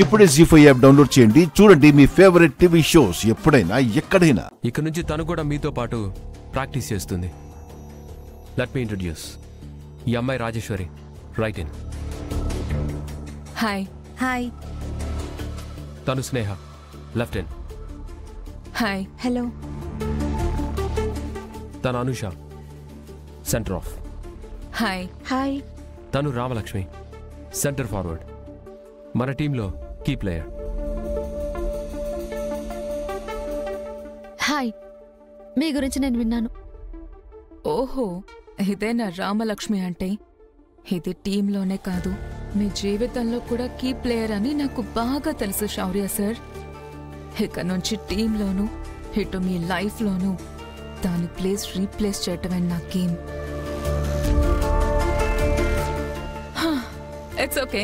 ఇప్పుడే జీ5 app download చేయండి. చూడండి మీ ఫేవరెట్ టీవీ షోస్ ఎప్పుడైనా ఎక్కడైనా. ఇక నుంచి తను కూడా మీతో పాటు ప్రాక్టీస్ చేస్తుంది. లెట్ మీ ఇంట్రడ్యూస్ ఈ అమ్మాయి Rajeswari. Right in. Hi. Hi. తను Sneha. Left in. Hi. Hello. తను Anusha. Centre of. Hi. Hi. తను రామలక్ష్మి. Centre forward. మన టీంలో కీ ప్లేయర్. హాయ్. మీ గురించి నేను విన్నాను. ఓహో, ఇదే నా రామలక్ష్మి అంటే. ఇది టీంలోనే కాదు, మీ జీవితంలో కూడా కీ ప్లేయర్ అని నాకు బాగా తెలుసు శౌర్య సార్. ఇక నుంచి టీంలోనూ ఇటు మీ లైఫ్లోనూ దాని ప్లేస్ రీప్లేస్ చేయటమే నా game. It's okay.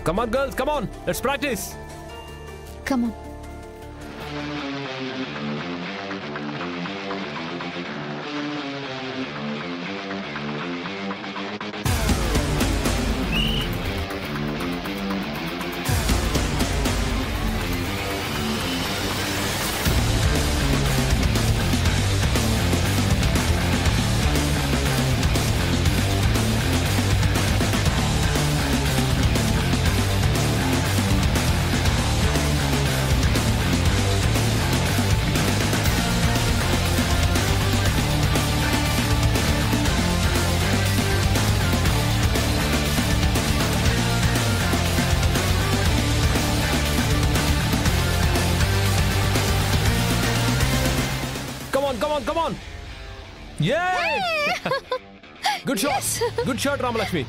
Come on girls, come on. Let's practice. Come on. Come on. Yay! Good shot. Yes. Good shot, Ramalakshmi.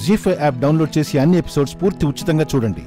Zee five app download చేసి అన్ని ఎపిసోడ్స్ పూర్తి ఉచితంగా చూడండి.